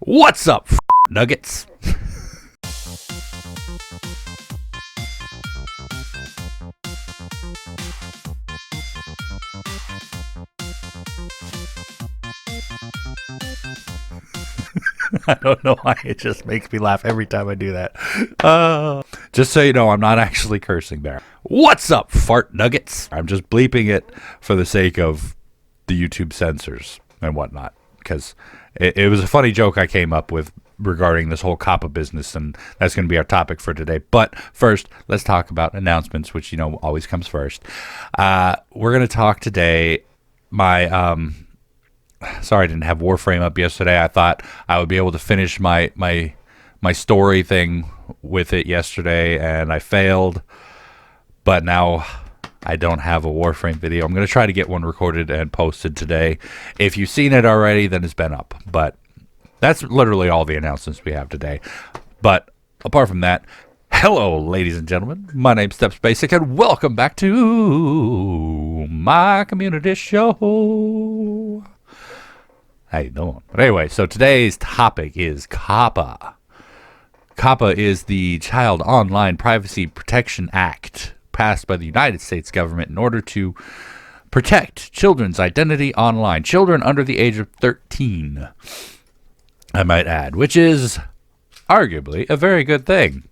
What's up, nuggets? I don't know why it just makes me laugh every time I do that. Just so you know, I'm not actually cursing there. What's up, fart nuggets? I'm just bleeping it for the sake of the YouTube censors and whatnot, because it was a funny joke I came up with regarding this whole COPPA business, and that's going to be our topic for today. But first, let's talk about announcements, which, you know, always comes first. We're going to talk today. Sorry, I didn't have Warframe up yesterday. I thought I would be able to finish my story thing with it yesterday, and I failed. But now I don't have a Warframe video. I'm going to try to get one recorded and posted today. If you've seen it already, then it's been up. But that's literally all the announcements we have today. But apart from that, hello, ladies and gentlemen. My name's Stepsbasic, and welcome back to my community show. How you doing? But anyway, so today's topic is COPPA. COPPA is the Child Online Privacy Protection Act, passed by the United States government in order to protect children's identity online. Children under the age of 13, I might add, which is arguably a very good thing.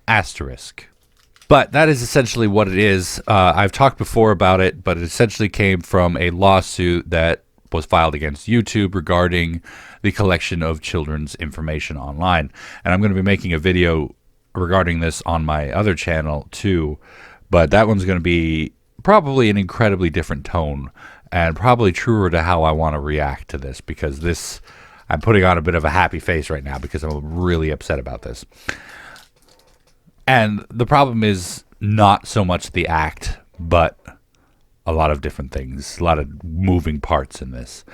Asterisk. But that is essentially what it is. I've talked before about it, but it essentially came from a lawsuit that was filed against YouTube regarding the collection of children's information online. And I'm going to be making a video regarding this on my other channel too, but that one's going to be probably an incredibly different tone and probably truer to how I want to react to this, because this, I'm putting on a bit of a happy face right now because I'm really upset about this. And the problem is not so much the act, but a lot of different things, a lot of moving parts in this.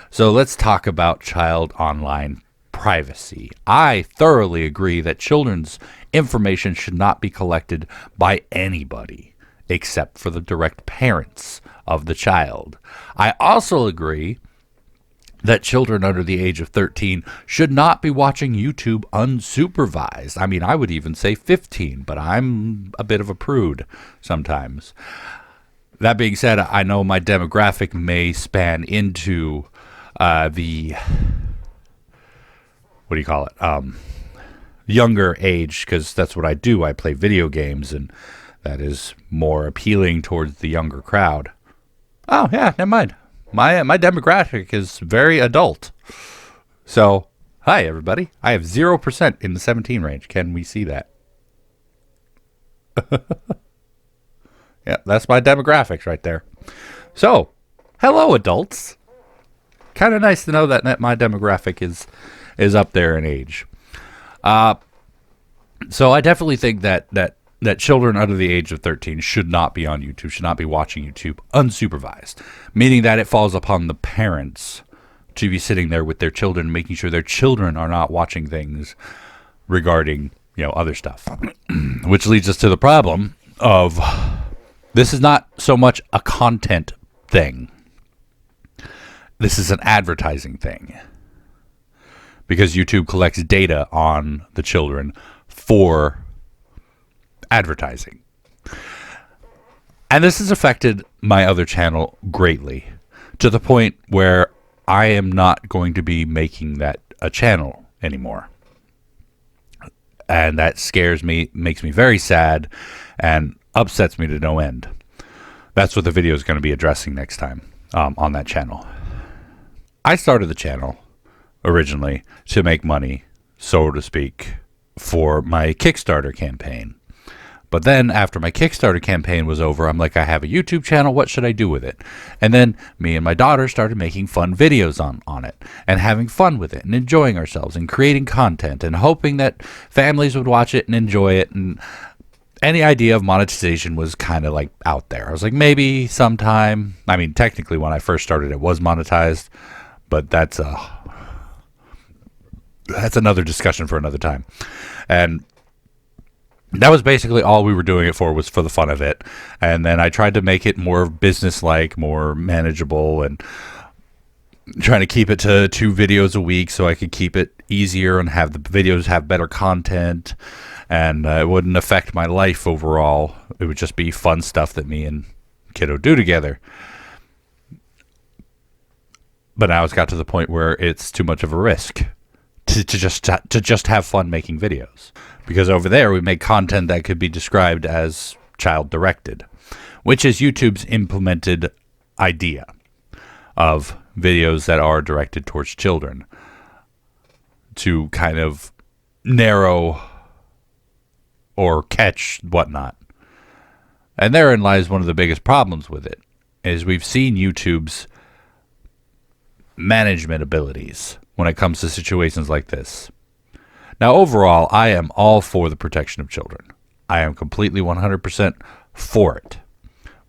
So let's talk about child online privacy. I thoroughly agree that children's information should not be collected by anybody except for the direct parents of the child. I also agree that children under the age of 13 should not be watching YouTube unsupervised. I mean, I would even say 15, but I'm a bit of a prude sometimes. That being said, I know my demographic may span into younger age, because that's what I do. I play video games, and that is more appealing towards the younger crowd. Oh, yeah, never mind. My demographic is very adult. So, hi, everybody. I have 0% in the 17 range. Can we see that? Yeah, that's my demographics right there. So, hello, adults. Kind of nice to know that my demographic is up there in age. So I definitely think that children under the age of 13 should not be on YouTube, should not be watching YouTube unsupervised, meaning that it falls upon the parents to be sitting there with their children, making sure their children are not watching things regarding, other stuff. Which leads us to the problem of this is not so much a content thing. This is an advertising thing, because YouTube collects data on the children for advertising. And this has affected my other channel greatly, to the point where I am not going to be making that a channel anymore. And that scares me, makes me very sad, and upsets me to no end. That's what the video is going to be addressing next time on that channel. I started the channel originally to make money, so to speak, for my Kickstarter campaign. But then after my Kickstarter campaign was over, I'm like, I have a YouTube channel. What should I do with it? And then me and my daughter started making fun videos on it and having fun with it and enjoying ourselves and creating content and hoping that families would watch it and enjoy it. And any idea of monetization was kind of like out there. I was like, maybe sometime. I mean, technically when I first started, it was monetized, but that's another discussion for another time. And that was basically all we were doing it for, was for the fun of it. And then I tried to make it more business-like, more manageable, and trying to keep it to 2 videos a week so I could keep it easier and have the videos have better content, and it wouldn't affect my life overall. It would just be fun stuff that me and kiddo do together. But now it's got to the point where it's too much of a risk to just have fun making videos, because over there we make content that could be described as child directed, which is YouTube's implemented idea of videos that are directed towards children, to kind of narrow or catch whatnot. And therein lies one of the biggest problems with it, is we've seen YouTube's management abilities when it comes to situations like this. Now, overall, I am all for the protection of children. I am completely 100% for it.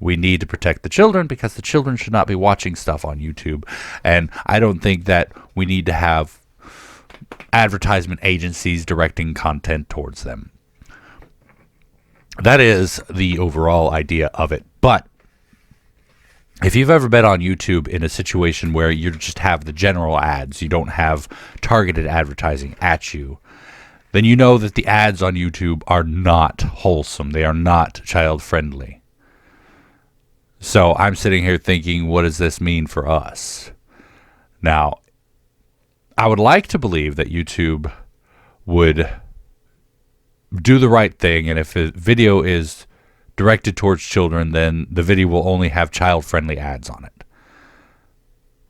We need to protect the children because the children should not be watching stuff on YouTube. And I don't think that we need to have advertisement agencies directing content towards them. That is the overall idea of it. But if you've ever been on YouTube in a situation where you just have the general ads, you don't have targeted advertising at you, then you know that the ads on YouTube are not wholesome. They are not child-friendly. So I'm sitting here thinking, what does this mean for us? Now, I would like to believe that YouTube would do the right thing, and if a video is directed towards children, then the video will only have child-friendly ads on it.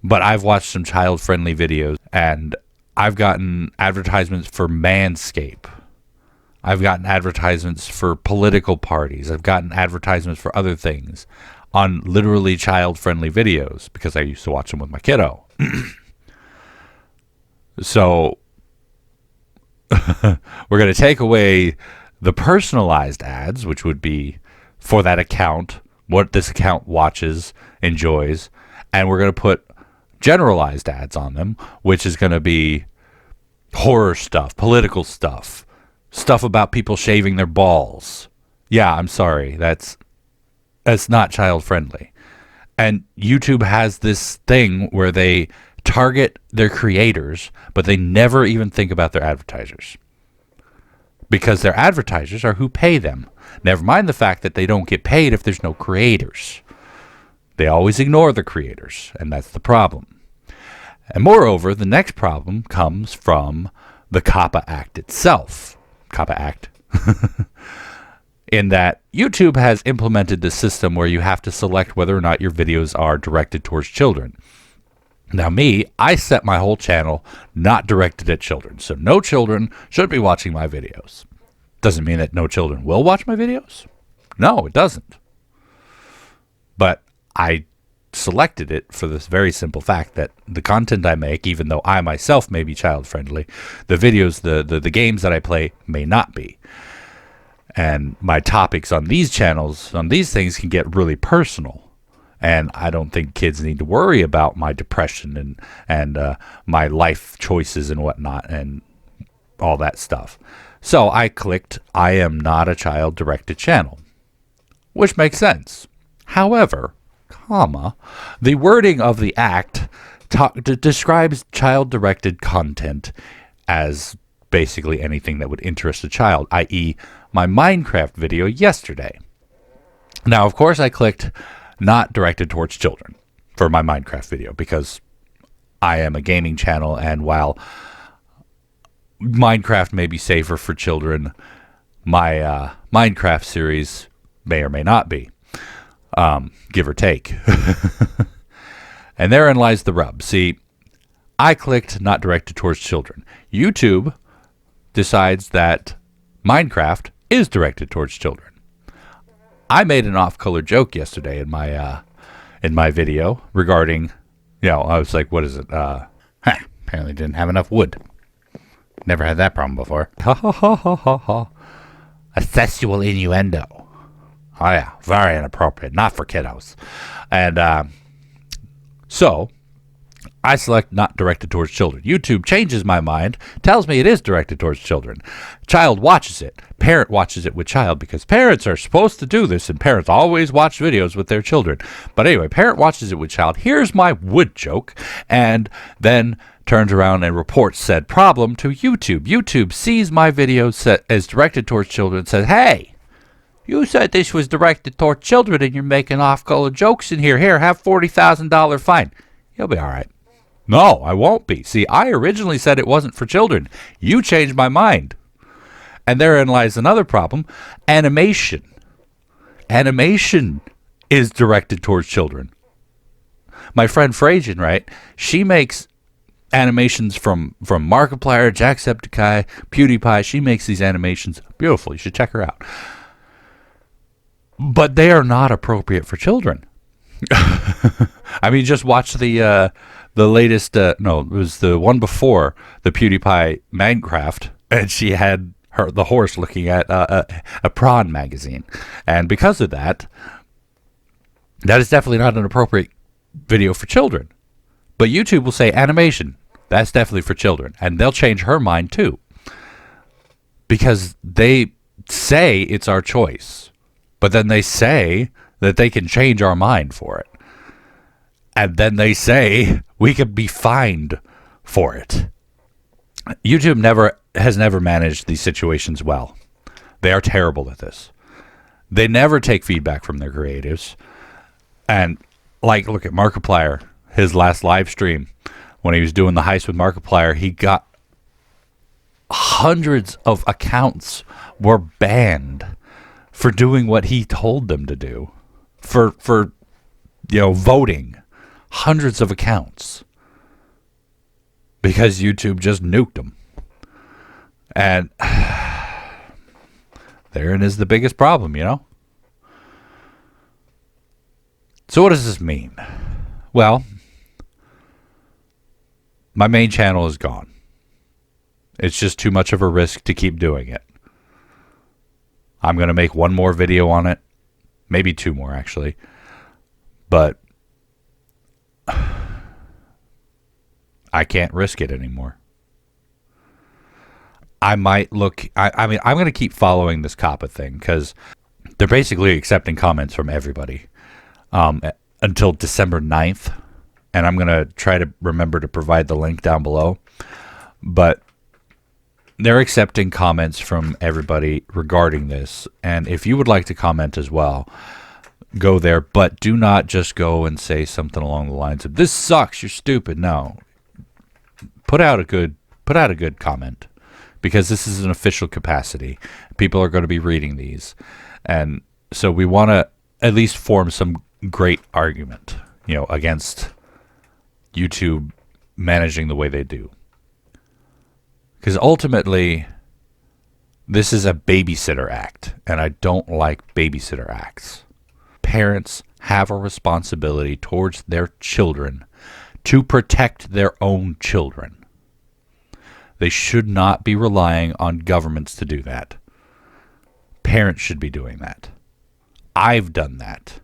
But I've watched some child-friendly videos, and I've gotten advertisements for Manscaped. I've gotten advertisements for political parties. I've gotten advertisements for other things on literally child-friendly videos because I used to watch them with my kiddo. So we're going to take away the personalized ads, which would be for that account, what this account watches, enjoys, and we're going to put generalized ads on them, which is going to be horror stuff, political stuff, stuff about people shaving their balls. Yeah, I'm sorry, that's not child friendly. And YouTube has this thing where they target their creators, but they never even think about their advertisers, because their advertisers are who pay them. Never mind the fact that they don't get paid if there's no creators. They always ignore the creators, and that's the problem. And moreover, the next problem comes from the COPPA Act itself. COPPA Act. In that YouTube has implemented this system where you have to select whether or not your videos are directed towards children. Now me, I set my whole channel not directed at children, so no children should be watching my videos. Doesn't mean that no children will watch my videos. No, it doesn't. But I selected it for this very simple fact that the content I make, even though I myself may be child-friendly, the videos, the games that I play may not be. And my topics on these channels, on these things, can get really personal. And I don't think kids need to worry about my depression and my life choices and whatnot and all that stuff. So I clicked, I am not a child-directed channel, which makes sense. However, the wording of the act describes child-directed content as basically anything that would interest a child, i.e. my Minecraft video yesterday. Now, of course, I clicked not directed towards children for my Minecraft video because I am a gaming channel, and while Minecraft may be safer for children, my Minecraft series may or may not be, give or take. And therein lies the rub. See, I clicked not directed towards children. YouTube decides that Minecraft is directed towards children. I made an off-color joke yesterday in my video regarding, I was like, what is it? Apparently didn't have enough wood. Never had that problem before. Ha ha ha ha ha ha. A sexual innuendo. Oh yeah, very inappropriate. Not for kiddos. And so I select not directed towards children. YouTube changes my mind, tells me it is directed towards children. Child watches it. Parent watches it with child because parents are supposed to do this and parents always watch videos with their children. But anyway, parent watches it with child. Here's my wood joke, and then turns around and reports said problem to YouTube. YouTube sees my video set as directed towards children and says, hey, you said this was directed toward children and you're making off-color jokes in here. Here, have $40,000 fine. You'll be all right. No, I won't be. See, I originally said it wasn't for children. You changed my mind. And therein lies another problem. Animation. Animation is directed towards children. My friend Frazian, right? She makes animations from Markiplier, Jacksepticeye, PewDiePie. She makes these animations beautiful. You should check her out. But they are not appropriate for children. I mean, just watch the latest. No, it was the one before the PewDiePie Minecraft, and she had the horse looking at a prawn magazine, and because of that, that is definitely not an appropriate video for children. But YouTube will say animation. That's definitely for children, and they'll change her mind too, because they say it's our choice, but then they say that they can change our mind for it. And then they say we could be fined for it. YouTube has never managed these situations well. They are terrible at this. They never take feedback from their creatives. And look at Markiplier, his last live stream, when he was doing the heist with Markiplier, he got hundreds of accounts were banned for doing what he told them to do. For voting, hundreds of accounts, because YouTube just nuked them. And therein is the biggest problem, So what does this mean? Well, my main channel is gone. It's just too much of a risk to keep doing it. I'm going to make one more video on it. Maybe two more, actually. But I can't risk it anymore. I might look... I mean, I'm going to keep following this COPPA thing, because they're basically accepting comments from everybody until December 9th. And I'm going to try to remember to provide the link down below. But they're accepting comments from everybody regarding this. And if you would like to comment as well, go there. But do not just go and say something along the lines of, this sucks, you're stupid. No. Put out a good comment. Because this is an official capacity. People are going to be reading these. And so we want to at least form some great argument, against YouTube managing the way they do. Because ultimately, this is a babysitter act, and I don't like babysitter acts. Parents have a responsibility towards their children to protect their own children. They should not be relying on governments to do that. Parents should be doing that. I've done that.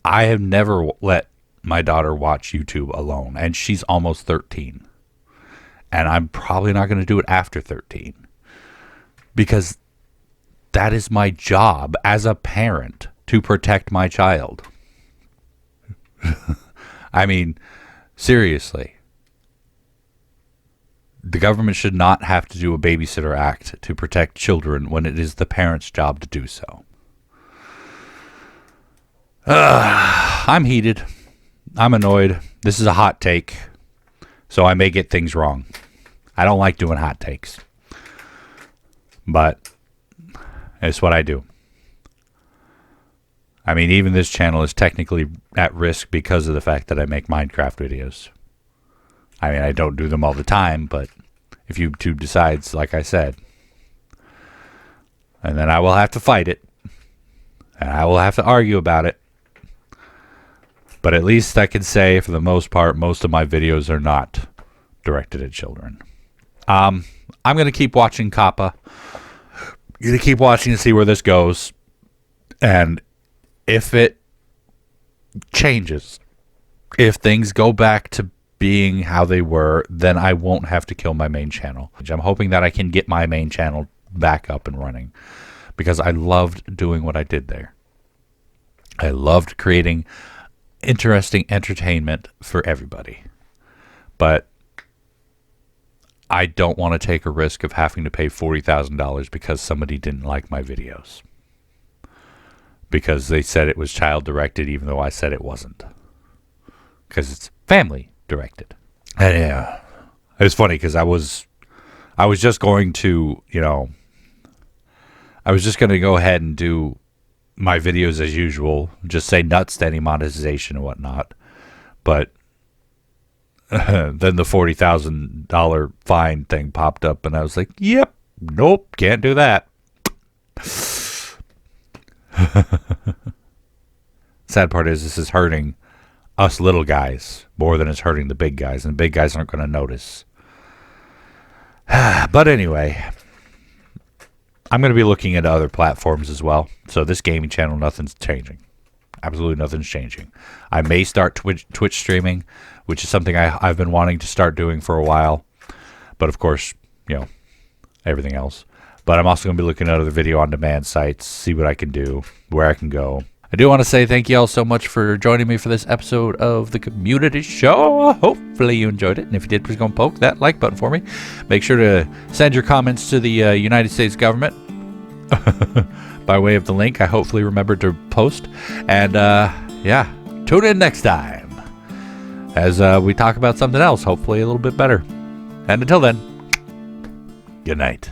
I have never let my daughter watch YouTube alone, and she's almost 13. And I'm probably not going to do it after 13. Because that is my job as a parent, to protect my child. I mean, seriously. The government should not have to do a babysitter act to protect children when it is the parent's job to do so. I'm heated. I'm annoyed. This is a hot take, so I may get things wrong. I don't like doing hot takes, but it's what I do. I mean, even this channel is technically at risk because of the fact that I make Minecraft videos. I mean, I don't do them all the time, but if YouTube decides, like I said, and then I will have to fight it, and I will have to argue about it. But at least I can say, for the most part, most of my videos are not directed at children. I'm going to keep watching COPPA. I'm going to keep watching to see where this goes. And if it changes, if things go back to being how they were, then I won't have to kill my main channel. I'm hoping that I can get my main channel back up and running, because I loved doing what I did there. I loved creating interesting entertainment for everybody. But I don't want to take a risk of having to pay $40,000 because somebody didn't like my videos, because they said it was child directed even though I said it wasn't, because it's family directed. And yeah, it was funny because I was just going to, I was just going to go ahead and do my videos as usual, just say nuts to any monetization and whatnot. But then the $40,000 fine thing popped up, and I was like, yep, nope, can't do that. Sad part is, this is hurting us little guys more than it's hurting the big guys, and the big guys aren't going to notice. But anyway, I'm going to be looking at other platforms as well. So this gaming channel, nothing's changing. Absolutely nothing's changing. I may start Twitch streaming, which is something I've been wanting to start doing for a while. But of course, everything else. But I'm also going to be looking at other video on demand sites, see what I can do, where I can go. I do want to say thank you all so much for joining me for this episode of the Community Show. Hopefully you enjoyed it. And if you did, please go and poke that like button for me. Make sure to send your comments to the United States government by way of the link I hopefully remembered to post. And tune in next time as we talk about something else, hopefully a little bit better. And until then, good night.